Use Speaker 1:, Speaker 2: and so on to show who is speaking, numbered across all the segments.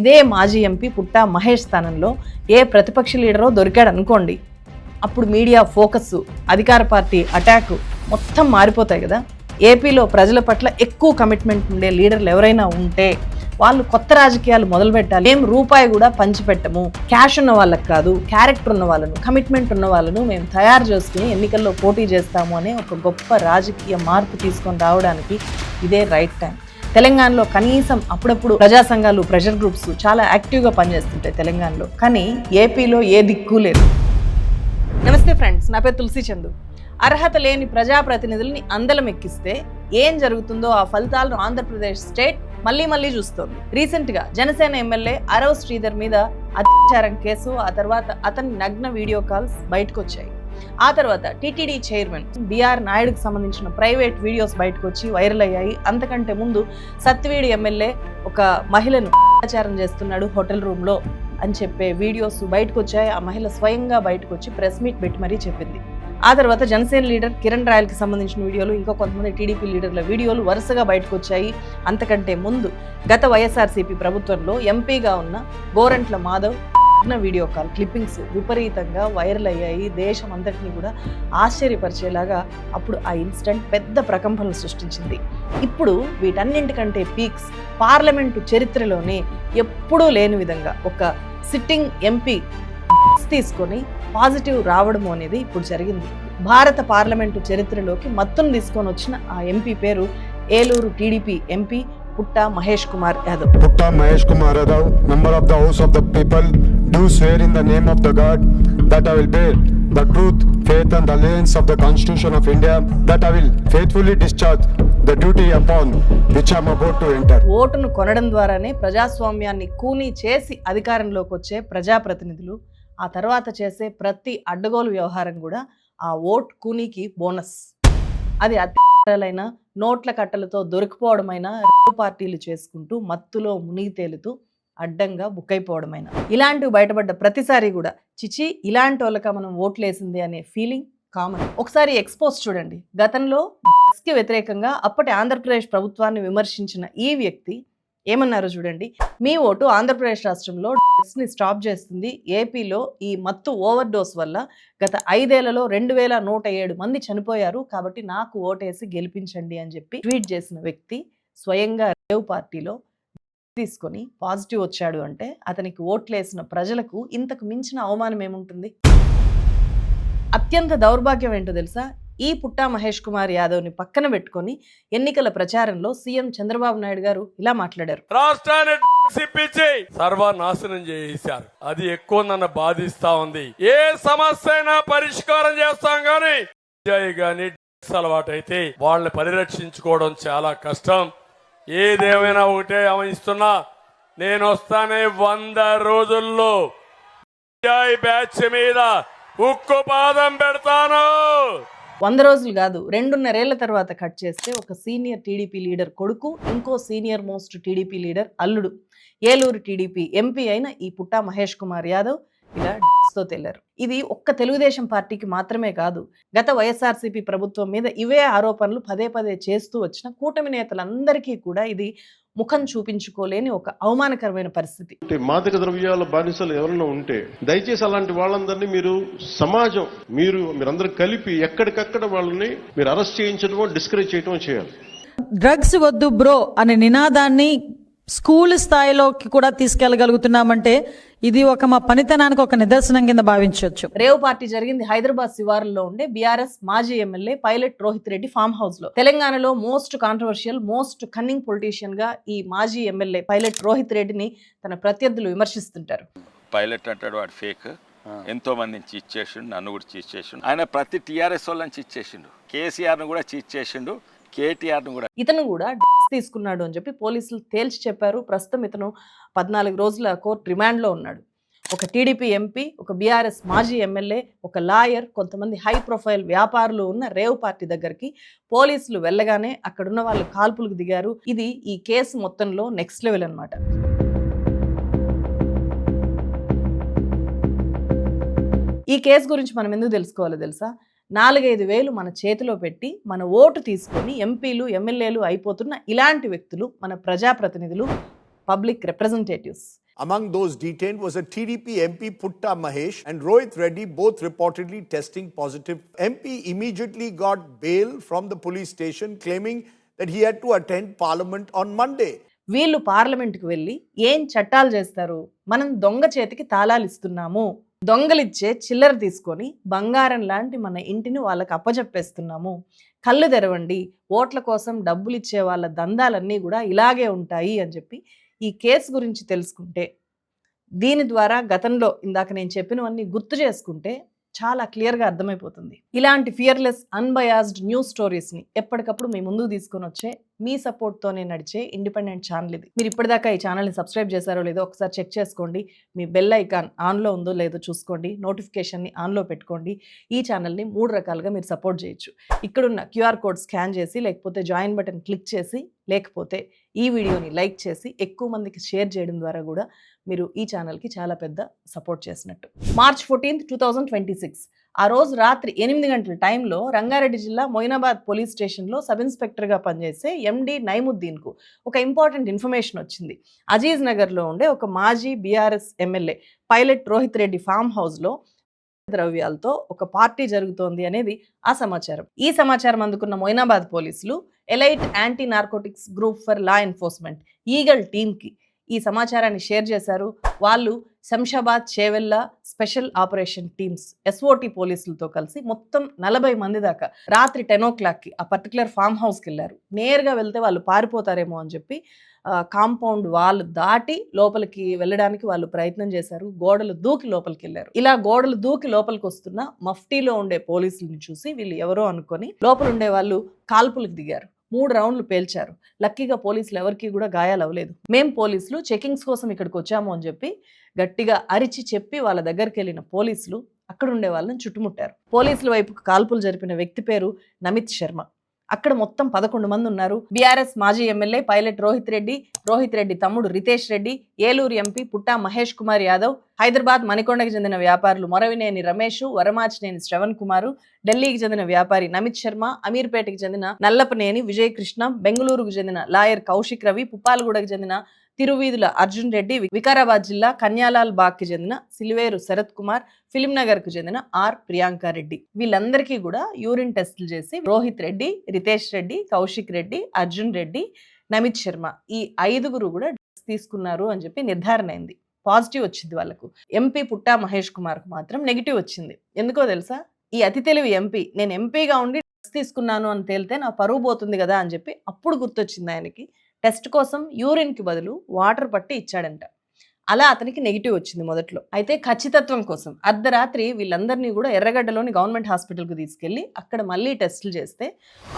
Speaker 1: ఇదే మాజీ ఎంపీ పుట్టా మహేష్ స్థానంలో ఏ ప్రతిపక్ష లీడరో దొరికాడు అనుకోండి, అప్పుడు మీడియా ఫోకస్, అధికార పార్టీ అటాక్ మొత్తం మారిపోతాయి కదా. ఏపీలో ప్రజల పట్ల ఎక్కువ కమిట్మెంట్ ఉండే లీడర్లు ఎవరైనా ఉంటే వాళ్ళు కొత్త రాజకీయాలు మొదలు పెట్టాలి. ఏం రూపాయి కూడా పంచిపెట్టము, క్యాష్ ఉన్న వాళ్ళకి కాదు, క్యారెక్టర్ ఉన్న వాళ్ళను, కమిట్మెంట్ ఉన్న వాళ్ళను మేము తయారు చేసుకుని ఎన్నికల్లో పోటీ చేస్తాము అనే ఒక గొప్ప రాజకీయ మార్పు తీసుకొని రావడానికి ఇదే రైట్ టైం. తెలంగాణలో కనీసం అప్పుడప్పుడు ప్రజా సంఘాలు, ప్రెషర్ గ్రూప్స్ చాలా యాక్టివ్గా పనిచేస్తుంటాయి తెలంగాణలో, కానీ ఏపీలో ఏ దిక్కు లేదు. నమస్తే ఫ్రెండ్స్, నా పేరు తులసి చందు. అర్హత లేని ప్రజాప్రతినిధుల్ని అందలం ఎక్కిస్తే ఏం జరుగుతుందో ఆ ఫలితాలను ఆంధ్రప్రదేశ్ స్టేట్ మళ్ళీ చూస్తోంది. రీసెంట్ గా జనసేన ఎమ్మెల్యే అరవ్ శ్రీధర్ మీద అత్యాచారం కేసు, ఆ తర్వాత అతని నగ్న వీడియో కాల్స్ బయటకు వచ్చాయి. ఆ తర్వాత టీటీడీ చైర్మన్ బిఆర్ నాయుడుకు సంబంధించిన ప్రైవేట్ వీడియోస్ బయటకు వచ్చి వైరల్ అయ్యాయి. అంతకంటే ముందు సత్యవేడి ఎమ్మెల్యే ఒక మహిళను అత్యాచారం చేస్తున్నాడు హోటల్ రూమ్ లో అని చెప్పే వీడియోస్ బయటకు వచ్చాయి. ఆ మహిళ స్వయంగా బయటకు వచ్చి ప్రెస్ మీట్ పెట్టి మరీ చెప్పింది. ఆ తర్వాత జనసేన లీడర్ కిరణ్ రాయల్కి సంబంధించిన వీడియోలు, ఇంకా కొంతమంది టీడీపీ లీడర్ల వీడియోలు వరుసగా బయటకు వచ్చాయి. అంతకంటే ముందు గత వైఎస్ఆర్సీపీ ప్రభుత్వంలో ఎంపీగా ఉన్న Gorantla Madhav video call clippings విపరీతంగా వైరల్ అయ్యాయి. దేశం అంతటినీ కూడా ఆశ్చర్యపరిచేలాగా అప్పుడు ఆ ఇన్సిడెంట్ పెద్ద ప్రకంపనలు సృష్టించింది. ఇప్పుడు వీటన్నింటికంటే పీక్స్ పార్లమెంటు చరిత్రలోనే ఎప్పుడూ లేని విధంగా ఒక సిట్టింగ్ ఎంపీ తీసుకొని పాజిటివ్ రావడం అనేది ఇప్పుడు జరిగింది. భారత పార్లమెంటు చరిత్రలోకి మత్తును తీసుకొని వచ్చిన ఆ ఎంపీ పేరు Eluru TDP MP Putta Mahesh Kumar Yadav.
Speaker 2: Putta Mahesh Kumar Yadav, member of the House of the People, do swear in the name of the God that I will bear the truth, faith and allegiance of the Constitution of India, that I will faithfully discharge the duty upon which I am about to enter.
Speaker 1: ఓటును కొనడం ద్వారానే ప్రజాస్వామ్యాన్ని కూనీ చేసి అధికారంలోకి వచ్చే ప్రజాప్రతినిధులు ఆ తర్వాత చేసే ప్రతి అడ్డగోలు వ్యవహారం కూడా ఆ ఓట్ కూనీకి బోనస్. అది అత్యాచారాలైన, నోట్ల కట్టలతో దొరికిపోవడమైనా, పార్టీలు చేసుకుంటూ మత్తులో మునిగి తేలుతూ అడ్డంగా బుక్కైపోవడమైనా, ఇలాంటివి బయటపడ్డ ప్రతిసారి కూడా చిచి ఇలాంటి వాళ్ళక మనం ఓట్లేసింది అనే ఫీలింగ్ కామన్. ఒకసారి ఎక్స్పోజ్ చూడండి. గతంలో కి వ్యతిరేకంగా అప్పటి ఆంధ్రప్రదేశ్ ప్రభుత్వాన్ని విమర్శించిన ఈ వ్యక్తి ఏమన్నారో చూడండి. మీ ఓటు ఆంధ్రప్రదేశ్ రాష్ట్రంలో డ్రగ్స్ని స్టాప్ చేస్తుంది. ఏపీలో ఈ మత్తు ఓవర్ డోస్ వల్ల గత 5 ఏళ్లలో 2107 మంది చనిపోయారు, కాబట్టి నాకు ఓటేసి గెలిపించండి అని చెప్పి ట్వీట్ చేసిన వ్యక్తి స్వయంగా రేవ్ పార్టీలో తీసుకొని పాజిటివ్ వచ్చాడు అంటే అతనికి ఓట్లేసిన ప్రజలకు ఇంతకు మించిన అవమానం ఏముంటుంది? అత్యంత దౌర్భాగ్యం ఏంటో తెలుసా? ఈ పుట్టా మహేష్ కుమార్ యాదవ్ని పక్కన పెట్టుకొని ఎన్నికల ప్రచారంలో సీఎం చంద్రబాబు నాయుడు గారు ఇలా మాట్లాడారు.
Speaker 3: రాష్ట్రాన్ని సర్వనాశనం చేశారు, అది ఎక్కువ నన్ను బాధిస్తా ఉంది. ఏ సమస్య అయినా పరిష్కారం చేస్తాం గాని అలవాటైతే వాళ్ళని పరిరక్షించుకోవడం చాలా కష్టం. ఏదేమైనా ఒకటే గమనిస్తున్నా, నేను వస్తానే 100 రోజుల్లో బ్యాచ్ మీద ఉక్కు పాదం పెడతాను.
Speaker 1: 100 రోజులు కాదు, 2.5 ఏళ్ల తర్వాత కట్ చేస్తే ఒక సీనియర్ టీడీపీ లీడర్ కొడుకు, ఇంకో సీనియర్ మోస్ట్ టీడీపీ లీడర్ అల్లుడు, ఏలూరు టీడీపీ ఎంపీ అయిన ఈ పుట్టా మహేష్ కుమార్ యాదవ్ ఇలా తో తెల్లారు. ఇది ఒక్క తెలుగుదేశం పార్టీకి మాత్రమే కాదు, గత వైఎస్ఆర్సీపీ ప్రభుత్వం మీద ఇవే ఆరోపణలు పదే చేస్తూ వచ్చిన కూటమి నేతలందరికీ కూడా ఇది ముఖం చూపించుకోలేని ఒక అవమానకరమైన పరిస్థితి.
Speaker 4: మాదక ద్రవ్యాల బానిసలు ఎవరైనా ఉంటే దయచేసి అలాంటి వాళ్ళందరినీ మీరు సమాజం మీరందరూ కలిపి ఎక్కడికక్కడ వాళ్ళని మీరు అరెస్ట్ చేయించడం, డిస్కరేజ్ చేయడం చేయాలి.
Speaker 5: డ్రగ్స్ వద్దు బ్రో అనే నినాదాన్ని స్కూల్ స్థాయిలోకి కూడా తీసుకెళ్లగలుగుతున్నామంటే ఇది మా పనితనానికి ఒక నిదర్శనం కింద భావించవచ్చు.
Speaker 1: రేవ్ పార్టీ జరిగింది హైదరాబాద్ శివారులో ఉండే బీఆర్ఎస్ మాజీ MLA Pilot Rohit Reddy farm house లో. తెలంగాణలో most controversial, most cunning politician గా ఈ మాజీ ఎమ్మెల్యే పైలట్ రోహిత్ రెడ్డిని తన ప్రత్యర్థులు విమర్శిస్తుంటారు.
Speaker 6: పైలట్ అంటాడు, వాడు ఫేక్, ఎంతో మందిని చీట్ చేసిండు, నన్ను కూడా చీట్ చేసిండు. ఆయన ప్రతి టీఆర్ఎస్ వాళ్ళని చీట్ చేసిండు, కేసీఆర్ ను కూడా చీట్ చేసిండు, కేటీఆర్ ను కూడా.
Speaker 1: ఇతను కూడా తీసుకున్నాడు అని చెప్పి పోలీసులు తేల్చి చెప్పారు. ప్రస్తుతం ఇతను 14 రోజుల కోర్టు రిమాండ్లో ఉన్నాడు. ఒక టీడీపీ ఎంపీ, ఒక బీఆర్ఎస్ మాజీ ఎమ్మెల్యే, ఒక లాయర్, కొంతమంది హై ప్రొఫైల్ వ్యాపారులు ఉన్న రేవ్ పార్టీ దగ్గరికి పోలీసులు వెళ్ళగానే అక్కడున్న వాళ్ళు కాల్పులకు దిగారు. ఇది ఈ కేసు మొత్తంలో నెక్స్ట్ లెవెల్ అన్నమాట. ఈ కేసు గురించి మనం ఎందుకు తెలుసుకోవాలో తెలుసా? 4-5 వేలు మన చేతిలో పెట్టి మన ఓటు తీసుకొని ఎంపీలు, ఎమ్మెల్యేలు అయిపోతున్న ఇలాంటి వ్యక్తులు మన ప్రజాప్రతినిధులు, public representatives.
Speaker 7: Among those detained was a TDP MP Putta Mahesh and Rohit Reddy, both reportedly testing positive. MP immediately got bail from the police station, claiming that he had to attend Parliament on Monday.
Speaker 1: వీళ్ళు పార్లమెంట్కి వెళ్ళి ఏం చట్టాలు చేస్తారు? మనం దొంగ చేతికి తాళాలు ఇస్తున్నాము, దొంగలిచ్చే చిల్లర తీసుకొని బంగారం లాంటి మన ఇంటిని వాళ్ళకి అప్పచెప్పేస్తున్నాము, కళ్ళు తెరవండి, ఓట్ల కోసం డబ్బులు ఇచ్చే వాళ్ళ దందాలన్నీ కూడా ఇలాగే ఉంటాయి అని చెప్పి ఈ కేసు గురించి తెలుసుకుంటే, దీని ద్వారా గతంలో ఇందాక నేను చెప్పినవన్నీ గుర్తు చేసుకుంటే చాలా క్లియర్గా అర్థమైపోతుంది. ఇలాంటి ఫియర్లెస్ అన్బయాస్డ్ న్యూస్ స్టోరీస్ని ఎప్పటికప్పుడు మీ ముందుకు తీసుకొని వచ్చే మీ సపోర్ట్తోనే నడిచే ఇండిపెండెంట్ ఛానల్ ఇది. మీరు ఇప్పటిదాకా ఈ ఛానల్ని సబ్స్క్రైబ్ చేశారో లేదో ఒకసారి చెక్ చేసుకోండి. మీ బెల్ ఐకాన్ ఆన్లో ఉందో లేదో చూసుకోండి, నోటిఫికేషన్ని ఆన్లో పెట్టుకోండి. ఈ ఛానల్ని 3 రకాలుగా మీరు సపోర్ట్ చేయొచ్చు. ఇక్కడున్న క్యూఆర్ కోడ్ స్కాన్ చేసి, లేకపోతే జాయిన్ బటన్ క్లిక్ చేసి, లేకపోతే ఈ వీడియోని లైక్ చేసి ఎక్కువ మందికి షేర్ చేయడం ద్వారా కూడా మీరు ఈ ఛానల్కి చాలా పెద్ద సపోర్ట్ చేసినట్టు. March 14, 2026 ఆ రోజు రాత్రి 8 గంటల టైంలో రంగారెడ్డి జిల్లా మొయినాబాద్ పోలీస్ స్టేషన్లో సబ్ ఇన్స్పెక్టర్గా పనిచేసే ఎండి నైముద్దీన్కు ఒక ఇంపార్టెంట్ ఇన్ఫర్మేషన్ వచ్చింది. అజీజ్ నగర్లో ఉండే ఒక మాజీ BRS MLA Pilot Rohit Reddy farm హౌస్లో ద్రవ్యాలతో ఒక పార్టీ జరుగుతోంది అనేది ఆ సమాచారం. ఈ సమాచారం అందుకున్న మొయినాబాద్ పోలీసులు elite anti narcotics group for law enforcement eagle టీమ్కి ఈ సమాచారాన్ని షేర్ చేశారు. వాళ్ళు Shamshabad, Chevella special operation teams SOT పోలీసులతో కలిసి మొత్తం 40 మంది దాకా రాత్రి 10 o'clockకి ఆ పర్టికులర్ ఫామ్ హౌస్కి వెళ్ళారు. నేరుగా వెళ్తే వాళ్ళు పారిపోతారేమో అని చెప్పి కాంపౌండ్ వాల్ దాటి లోపలికి వెళ్ళడానికి వాళ్ళు ప్రయత్నం చేశారు. గోడలు దూకి లోపలికి వెళ్ళారు. ఇలా గోడలు దూకి లోపలికి వస్తున్న మఫ్టీలో ఉండే పోలీసులను చూసి వీళ్ళు ఎవరో అనుకొని లోపల ఉండే వాళ్ళు కాల్పులకు దిగారు. 3 రౌండ్లు పేల్చారు. లక్కీగా పోలీసులు ఎవరికి కూడా గాయాలు అవ్వలేదు. మేం పోలీసులు చెకింగ్స్ కోసం ఇక్కడికి వచ్చాము అని చెప్పి గట్టిగా అరిచి చెప్పి వాళ్ళ దగ్గరికి వెళ్ళిన పోలీసులు అక్కడ ఉండే వాళ్ళని చుట్టుముట్టారు. పోలీసుల వైపుకు కాల్పులు జరిపిన వ్యక్తి పేరు నమిత్ శర్మ. అక్కడ మొత్తం 11 మంది ఉన్నారు. బీఆర్ఎస్ మాజీ ఎమ్మెల్యే పైలట్ రోహిత్ రెడ్డి తమ్ముడు రితేష్ రెడ్డి, ఏలూరు ఎంపీ పుట్టా మహేష్ కుమార్ యాదవ్, హైదరాబాద్ మణికొండకి చెందిన వ్యాపారులు మొరవినేని రమేష్, వరమాచినేని శ్రవణ్ కుమారు, ఢిల్లీకి చెందిన వ్యాపారి నమిత్ శర్మ, అమీర్పేటకి చెందిన నల్లపనేని విజయ్ కృష్ణ, బెంగళూరుకు చెందిన లాయర్ కౌశిక్ రవి, పుప్పాలగూడకు చెందిన తిరువీధుల అర్జున్ రెడ్డి, వికారాబాద్ జిల్లా కన్యాలాల్ బాగ్కి చెందిన సిలివేరు శరత్ కుమార్, ఫిలిం నగర్కు చెందిన ఆర్ ప్రియాంకారెడ్డి. వీళ్ళందరికీ కూడా యూరిన్ టెస్టులు చేసి రోహిత్ రెడ్డి, రితేష్ రెడ్డి, కౌశిక్ రెడ్డి, అర్జున్ రెడ్డి, నమిత్ శర్మ ఈ 5గురు కూడా డ్రగ్స్ తీసుకున్నారు అని చెప్పి నిర్ధారణ అయింది. పాజిటివ్ వచ్చింది వాళ్ళకు. ఎంపీ పుట్టా మహేష్ కుమార్కు మాత్రం నెగిటివ్ వచ్చింది. ఎందుకో తెలుసా? ఈ అతి తెలివి ఎంపీ నేను ఎంపీగా ఉండి డ్రగ్స్ తీసుకున్నాను అని తేలితే నా పరువు పోతుంది కదా అని చెప్పి అప్పుడు గుర్తొచ్చింది ఆయనకి. టెస్ట్ కోసం యూరిన్కి బదులు వాటర్ పట్టి ఇచ్చాడంట. అలా అతనికి నెగిటివ్ వచ్చింది మొదట్లో. అయితే ఖచ్చితత్వం కోసం అర్ధరాత్రి వీళ్ళందరినీ కూడా ఎర్రగడ్డలోని గవర్నమెంట్ హాస్పిటల్కి తీసుకెళ్లి అక్కడ మళ్ళీ టెస్టులు చేస్తే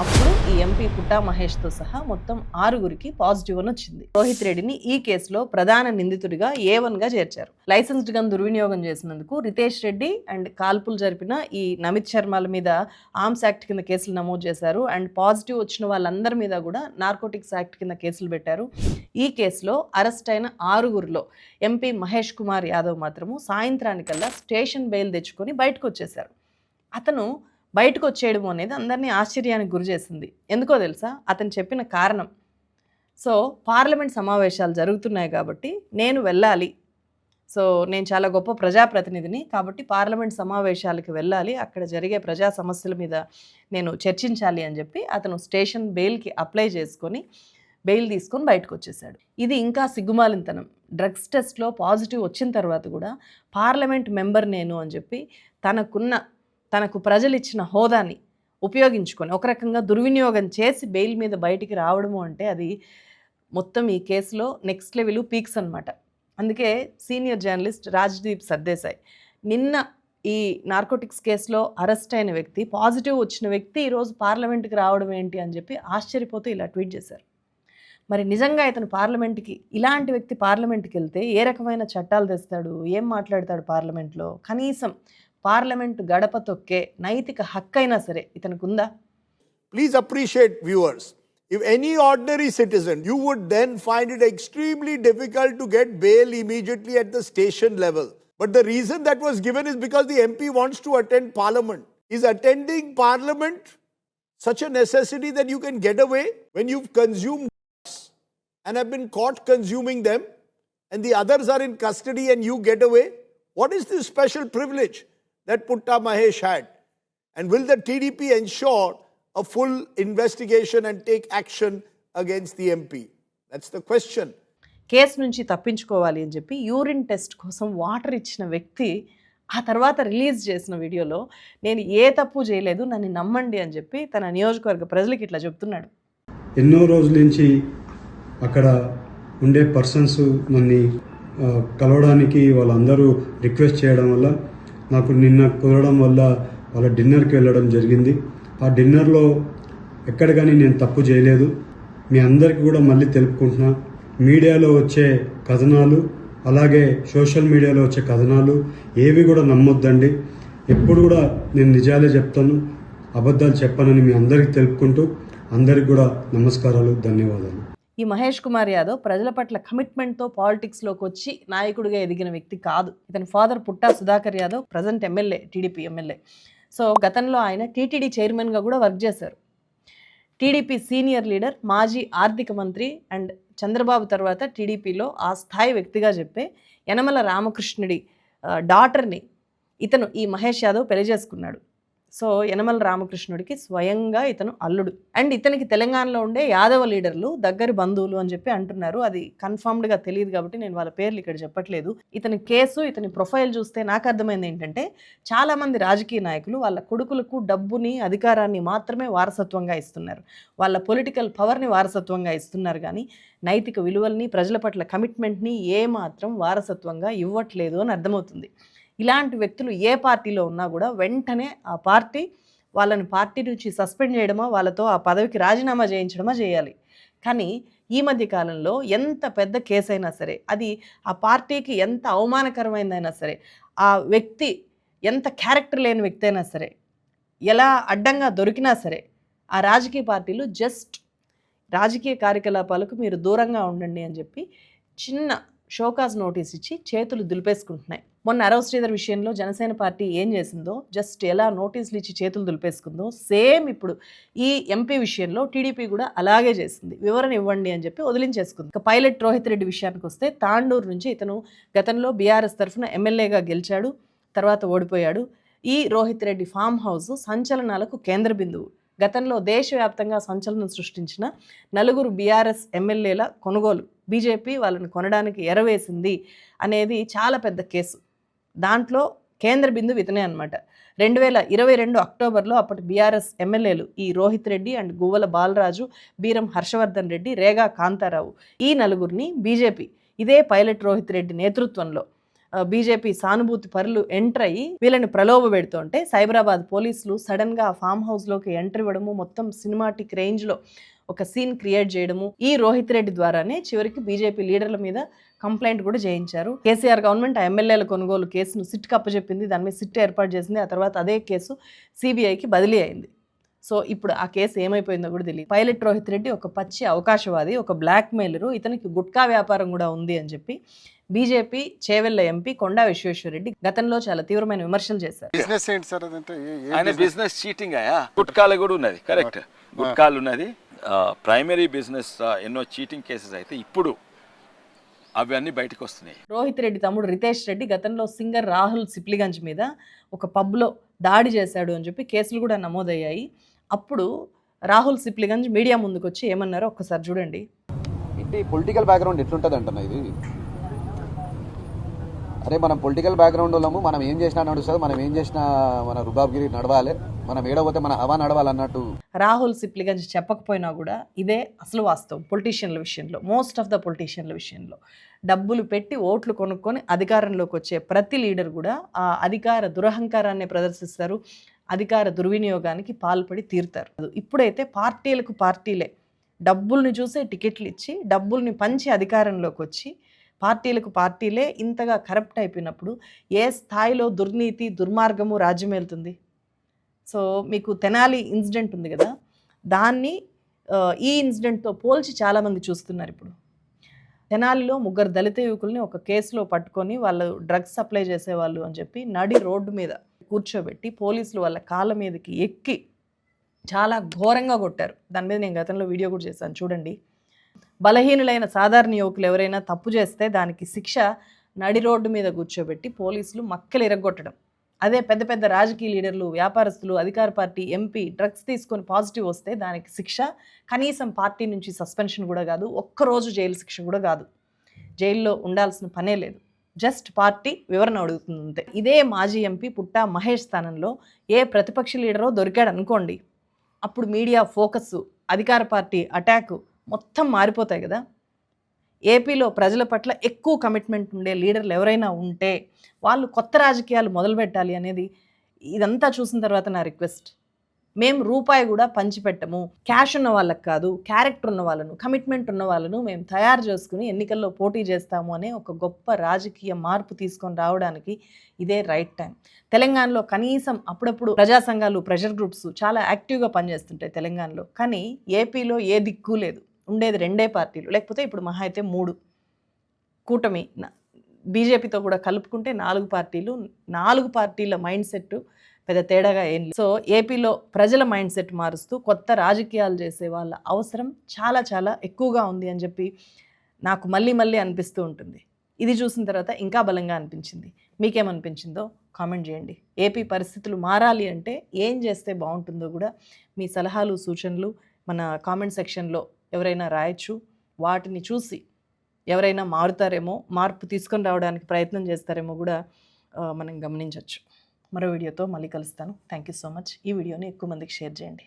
Speaker 1: అప్పుడు ఈ ఎంపీ పుట్టా మహేష్తో సహా మొత్తం 6గురికి పాజిటివ్ అని వచ్చింది. రోహిత్ రెడ్డిని ఈ కేసులో ప్రధాన నిందితుడిగా A1గా చేర్చారు. లైసెన్స్డ్ గన్ దుర్వినియోగం చేసినందుకు రితేష్ రెడ్డి అండ్ కాల్పులు జరిపిన ఈ నమిత్ శర్మల మీద ఆర్మ్స్ యాక్ట్ కింద కేసులు నమోదు చేశారు. అండ్ పాజిటివ్ వచ్చిన వాళ్ళందరి మీద కూడా నార్కోటిక్స్ యాక్ట్ కింద కేసులు పెట్టారు. ఈ కేసులో అరెస్ట్ అయిన 6గురిలో ఎంపీ మహేష్ కుమార్ యాదవ్ మాత్రము సాయంత్రానికల్లా స్టేషన్ బెయిల్ తెచ్చుకొని బయటకు వచ్చేశారు. అతను బయటకు వచ్చేయడం అనేది అందరినీ ఆశ్చర్యానికి గురి చేసింది. ఎందుకో తెలుసా? అతను చెప్పిన కారణం, సో పార్లమెంట్ సమావేశాలు జరుగుతున్నాయి కాబట్టి నేను వెళ్ళాలి, సో నేను చాలా గొప్ప ప్రజాప్రతినిధిని కాబట్టి పార్లమెంట్ సమావేశాలకు వెళ్ళాలి, అక్కడ జరిగే ప్రజా సమస్యల మీద నేను చర్చించాలి అని చెప్పి అతను స్టేషన్ బెయిల్కి అప్లై చేసుకొని బెయిల్ తీసుకొని బయటకు వచ్చేసాడు. ఇది ఇంకా సిగ్గుమాలింతనం. డ్రగ్స్ టెస్ట్లో పాజిటివ్ వచ్చిన తర్వాత కూడా పార్లమెంట్ మెంబర్ నేను అని చెప్పి తనకు ప్రజలు ఇచ్చిన హోదాని ఉపయోగించుకొని ఒక రకంగా దుర్వినియోగం చేసి బెయిల్ మీద బయటికి రావడము అంటే అది మొత్తం ఈ కేసులో నెక్స్ట్ లెవెల్ పీక్స్ అనమాట. అందుకే సీనియర్ జర్నలిస్ట్ రాజ్దీప్ సర్దేశాయ్ నిన్న ఈ నార్కోటిక్స్ కేసులో అరెస్ట్ అయిన వ్యక్తి, పాజిటివ్ వచ్చిన వ్యక్తి ఈరోజు పార్లమెంట్కి రావడం ఏంటి అని చెప్పి ఆశ్చర్యపోతూ ఇలా ట్వీట్ చేశారు. మరి నిజంగా ఇతను పార్లమెంట్కి, ఇలాంటి వ్యక్తి పార్లమెంట్కి వెళ్తే ఏ రకమైన చట్టాలు తెస్తాడు, ఏం మాట్లాడతాడు పార్లమెంట్లో? కనీసం పార్లమెంట్ గడప తొక్కే నైతిక హక్కైనా సరే ఇతనికి ఉందా?
Speaker 7: Please appreciate, viewers, if any ordinary citizen, you would then find it extremely difficult to get bail immediately at the station level. But the reason that was given is because the MP wants to attend Parliament. Is attending Parliament such a necessity that you can get away when you've consumed and have been caught consuming them? and the others are in custody and you get away? What is this special privilege that Putta Mahesh had? And will the TDP ensure a full investigation and take action against the MP? That's the question.
Speaker 1: Case నుంచి తప్పించుకోవాలి అని చెప్పి urine test కోసం water ఇచ్చిన వ్యక్తి ఆ తర్వాత release చేసిన వీడియోలో నేను ఏ తప్పు చేయలేదు, నన్ను నమ్మండి అని చెప్పి తన నియోజకవర్గ ప్రజలకు ఇట్లా చెప్తున్నాడు.
Speaker 8: ఎన్నో రోజుల నుంచి అక్కడ ఉండే పర్సన్స్ నన్ను కలవడానికి వాళ్ళందరూ రిక్వెస్ట్ చేయడం వల్ల నాకు నిన్న కుదరడం వల్ల వాళ్ళ డిన్నర్కి వెళ్ళడం జరిగింది. ఆ డిన్నర్లో ఎక్కడ కానీ నేను తప్పు చేయలేదు. మీ అందరికీ కూడా మళ్ళీ తెలుపుకుంటున్నా, మీడియాలో వచ్చే కథనాలు అలాగే సోషల్ మీడియాలో వచ్చే కథనాలు ఏవి కూడా నమ్మొద్దండి. ఎప్పుడు కూడా నేను నిజాలే చెప్తాను, అబద్ధాలు చెప్పనని మీ అందరికీ తెలుపుకుంటూ అందరికి కూడా నమస్కారాలు, ధన్యవాదాలు.
Speaker 1: ఈ మహేష్ కుమార్ యాదవ్ ప్రజల పట్ల కమిట్మెంట్తో పాలిటిక్స్లోకి వచ్చి నాయకుడిగా ఎదిగిన వ్యక్తి కాదు. ఇతని father Putta Sudhakar Yadav present MLA, TDP MLA. So గతంలో ఆయన టీటీడీ చైర్మన్గా కూడా వర్క్ చేశారు. టీడీపీ సీనియర్ లీడర్, మాజీ ఆర్థిక మంత్రి అండ్ చంద్రబాబు తర్వాత టీడీపీలో ఆ స్థాయి వ్యక్తిగా చెప్పే యనమల రామకృష్ణుడి డాటర్ని ఇతను ఈ మహేష్ యాదవ్ పెళ్లి చేసుకున్నాడు. సో యనమల రామకృష్ణుడికి స్వయంగా ఇతను అల్లుడు. అండ్ ఇతనికి తెలంగాణలో ఉండే యాదవ లీడర్లు దగ్గరి బంధువులు అని చెప్పి అంటున్నారు. అది కన్ఫర్మ్డ్గా తెలియదు కాబట్టి నేను వాళ్ళ పేర్లు ఇక్కడ చెప్పట్లేదు. ఇతని కేసు, ఇతని ప్రొఫైల్ చూస్తే నాకు అర్థమైంది ఏంటంటే చాలామంది రాజకీయ నాయకులు వాళ్ళ కొడుకులకు డబ్బుని, అధికారాన్ని మాత్రమే వారసత్వంగా ఇస్తున్నారు. వాళ్ళ పొలిటికల్ పవర్ని వారసత్వంగా ఇస్తున్నారు, కానీ నైతిక విలువల్ని, ప్రజల పట్ల కమిట్మెంట్ని ఏమాత్రం వారసత్వంగా ఇవ్వట్లేదు అని అర్థమవుతుంది. ఇలాంటి వ్యక్తులు ఏ పార్టీలో ఉన్నా కూడా వెంటనే ఆ పార్టీ వాళ్ళని పార్టీ నుంచి సస్పెండ్ చేయడమా, వాళ్ళతో ఆ పదవికి రాజీనామా చేయించడమా చేయాలి. కానీ ఈ మధ్య కాలంలో ఎంత పెద్ద కేసు అయినా సరే, అది ఆ పార్టీకి ఎంత అవమానకరమైందైనా సరే, ఆ వ్యక్తి ఎంత క్యారెక్టర్ లేని వ్యక్తి అయినా సరే, ఎలా అడ్డంగా దొరికినా సరే, ఆ రాజకీయ పార్టీలు జస్ట్ రాజకీయ కార్యకలాపాలకు మీరు దూరంగా ఉండండి అని చెప్పి చిన్న షోకాజ్ నోటీస్ ఇచ్చి చేతులు దులిపేసుకుంటున్నాయి. మొన్న అరవ శ్రీధర్ విషయంలో జనసేన పార్టీ ఏం చేసిందో, జస్ట్ ఎలా నోటీసులు ఇచ్చి చేతులు దులిపేసుకుందో, సేమ్ ఇప్పుడు ఈ ఎంపీ విషయంలో టీడీపీ కూడా అలాగే చేసింది. వివరణ ఇవ్వండి అని చెప్పి వదిలించేసుకుంది. ఇక పైలట్ రోహిత్ రెడ్డి విషయానికి వస్తే, తాండూరు నుంచి ఇతను గతంలో బీఆర్ఎస్ తరఫున ఎమ్మెల్యేగా గెలిచాడు, తర్వాత ఓడిపోయాడు. ఈ రోహిత్ రెడ్డి ఫామ్ హౌస్ సంచలనాలకు కేంద్ర బిందువు. గతంలో దేశవ్యాప్తంగా సంచలనం సృష్టించిన 4 బీఆర్ఎస్ ఎమ్మెల్యేల కొనుగోలు, బీజేపీ వాళ్ళని కొనడానికి ఎరవేసింది అనేది చాలా పెద్ద కేసు. దాంట్లో కేంద్ర బిందువు ఇతనే అనమాట. 2022 అక్టోబర్లో అప్పటి బీఆర్ఎస్ ఎమ్మెల్యేలు ఈ రోహిత్ రెడ్డి అండ్ గువ్వల బాలరాజు, బీరం హర్షవర్ధన్ రెడ్డి, రేగా కాంతారావు, ఈ 4 బీజేపీ ఇదే పైలట్ రోహిత్ రెడ్డి నేతృత్వంలో బీజేపీ సానుభూతి పరులు ఎంటర్ అయ్యి వీళ్ళని ప్రలోభ పెడుతుంటే సైబరాబాద్ పోలీసులు సడన్గా ఫామ్ హౌస్లోకి ఎంటర్ ఇవ్వడము, మొత్తం సినిమాటిక్ రేంజ్లో ఒక సీన్ క్రియేట్ చేయడము, ఈ రోహిత్ రెడ్డి ద్వారానే చివరికి బీజేపీ లీడర్ల మీద కంప్లైంట్ కూడా చేయించారు. కేసీఆర్ గవర్నమెంట్ ఆ ఎమ్మెల్యేల కొనుగోలు కేసును సిట్కి అప్పచెప్పింది, దాని మీద సిట్ ఏర్పాటు చేసింది. ఆ తర్వాత అదే కేసు సిబిఐకి బదిలీ అయింది. సో ఇప్పుడు ఆ కేసు ఏమైపోయిందో కూడా తెలియదు. పైలట్ రోహిత్ రెడ్డి ఒక పచ్చి అవకాశవాది, ఒక బ్లాక్ మెయిలరు, ఇతనికి గుట్కా వ్యాపారం కూడా ఉంది అని చెప్పి బీజేపీ చేవెళ్ల ఎంపీ కొండా విశ్వేశ్వరరెడ్డి గతంలో చాలా తీవ్రమైన విమర్శలు చేశారు.
Speaker 6: ఆయన బిజినెస్ చీటింగ్ అయ్యా, గుట్కాలు కూడా ఉన్నది, కరెక్ట్, గుట్కాలు ఉన్నది. ప్రైమరీ బిజినెస్ ఎన్నో చీటింగ్ కేసెస్ అయితే ఇప్పుడు అవన్నీ బయటకు వస్తున్నాయి.
Speaker 1: రోహిత్ రెడ్డి తమ్ముడు రితేష్ రెడ్డి గతంలో సింగర్ రాహుల్ సిప్లిగంజ్ మీద ఒక పబ్లో దాడి చేశాడు అని చెప్పి కేసులు కూడా నమోదయ్యాయి. అప్పుడు రాహుల్ సిప్లిగంజ్ మీడియా ముందుకు వచ్చి ఏమన్నారో ఒక్కసారి చూడండి.
Speaker 9: ఇంటి పొలిటికల్ బ్యాక్గ్రౌండ్ ఎట్లుంటుంది అంటున్నా ఇది. అరే మనం పొలిటికల్ బ్యాక్గ్రౌండ్ వాళ్ళము, మనం ఏం చేసినా నడుస్తుంది, మనం ఏం చేసినా మన రుబాబ్గిరి నడవాలి, మనం ఏడపోతే మన హవా నడవాలన్నట్టు
Speaker 1: రాహుల్ సిప్లిగంజ్ చెప్పకపోయినా కూడా ఇదే అసలు వాస్తవం. పొలిటీషియన్ల విషయంలో, మోస్ట్ ఆఫ్ ద పొలిటీషియన్ల విషయంలో డబ్బులు పెట్టి ఓట్లు కొనుక్కొని అధికారంలోకి వచ్చే ప్రతి లీడర్ కూడా ఆ అధికార దురహంకారాన్ని ప్రదర్శిస్తారు, అధికార దుర్వినియోగానికి పాల్పడి తీరుతారు. ఇప్పుడైతే పార్టీలకు పార్టీలే డబ్బుల్ని చూసే టికెట్లు ఇచ్చి, డబ్బుల్ని పంచి అధికారంలోకి వచ్చి పార్టీలకు పార్టీలే ఇంతగా కరప్ట్ అయిపోయినప్పుడు ఏ స్థాయిలో దుర్నీతి, దుర్మార్గము రాజ్యం వెళ్తుంది. సో మీకు తెనాలి ఇన్సిడెంట్ ఉంది కదా, దాన్ని ఈ ఇన్సిడెంట్తో పోల్చి చాలామంది చూస్తున్నారు. ఇప్పుడు తెనాలిలో 3 దళిత యువకుల్ని ఒక కేసులో పట్టుకొని వాళ్ళు డ్రగ్స్ సప్లై చేసేవాళ్ళు అని చెప్పి నడి రోడ్డు మీద కూర్చోబెట్టి పోలీసులు వాళ్ళ కాళ్ళ మీదకి ఎక్కి చాలా ఘోరంగా కొట్టారు. దాని మీద నేను గతంలో వీడియో కూడా చేశాను, చూడండి. బలహీనులైన సాధారణ యువకులు ఎవరైనా తప్పు చేస్తే దానికి శిక్ష నడి రోడ్డు మీద కూర్చోబెట్టి పోలీసులు మక్కలు ఇరగొట్టడం. అదే పెద్ద పెద్ద రాజకీయ లీడర్లు, వ్యాపారస్తులు, అధికార పార్టీ ఎంపీ డ్రగ్స్ తీసుకొని పాజిటివ్ వస్తే దానికి శిక్ష కనీసం పార్టీ నుంచి సస్పెన్షన్ కూడా కాదు, ఒక్కరోజు జైలు శిక్ష కూడా కాదు. జైల్లో ఉండాల్సిన పనే లేదు, జస్ట్ పార్టీ వివరణ అడుగుతుంది అంతే. ఇదే మాజీ ఎంపీ పుట్టా మహేష్ స్థానంలో ఏ ప్రతిపక్ష లీడరో దొరికాడు అనుకోండి, అప్పుడు మీడియా ఫోకస్, అధికార పార్టీ అటాక్ మొత్తం మారిపోతాయి కదా. ఏపీలో ప్రజల పట్ల ఎక్కువ కమిట్మెంట్ ఉండే లీడర్లు ఎవరైనా ఉంటే వాళ్ళు కొత్త రాజకీయాలు మొదలుపెట్టాలి అనేది ఇదంతా చూసిన తర్వాత నా రిక్వెస్ట్. మేము రూపాయి కూడా పంచిపెట్టము. క్యాష్ ఉన్న వాళ్ళకి కాదు, క్యారెక్టర్ ఉన్న వాళ్ళను, కమిట్మెంట్ ఉన్న వాళ్ళను మేము తయారు చేసుకుని ఎన్నికల్లో పోటీ చేస్తాము అనే ఒక గొప్ప రాజకీయ మార్పు తీసుకొని రావడానికి ఇదే రైట్ టైం. తెలంగాణలో కనీసం అప్పుడప్పుడు ప్రజా సంఘాలు, ప్రెషర్ గ్రూప్స్ చాలా యాక్టివ్గా పనిచేస్తుంటాయి తెలంగాణలో. కానీ ఏపీలో ఏ దిక్కు లేదు, ఉండేది 2 పార్టీలు, లేకపోతే ఇప్పుడు మహా అయితే 3. కూటమి బీజేపీతో కూడా కలుపుకుంటే 4 పార్టీలు. 4 పార్టీల మైండ్ సెట్ పెద్ద తేడాగా ఏం లేదు. సో ఏపీలో ప్రజల మైండ్ సెట్ మారుస్తూ కొత్త రాజకీయాలు చేసే వాళ్ళ అవసరం చాలా చాలా ఎక్కువగా ఉంది అని చెప్పి నాకు మళ్ళీ మళ్ళీ అనిపిస్తూ ఉంటుంది. ఇది చూసిన తర్వాత ఇంకా బలంగా అనిపించింది. మీకేమనిపించిందో కామెంట్ చేయండి. ఏపీ పరిస్థితులు మారాలి అంటే ఏం చేస్తే బాగుంటుందో కూడా మీ సలహాలు, సూచనలు మన కామెంట్ సెక్షన్లో ఎవరైనా రాయొచ్చు. వాటిని చూసి ఎవరైనా మారుతారేమో, మార్పు తీసుకొని రావడానికి ప్రయత్నం చేస్తారేమో కూడా మనం గమనించవచ్చు. మరో వీడియోతో మళ్ళీ కలుస్తాను. Thank you so much. ఈ వీడియోని ఎక్కువ మందికి షేర్ చేయండి.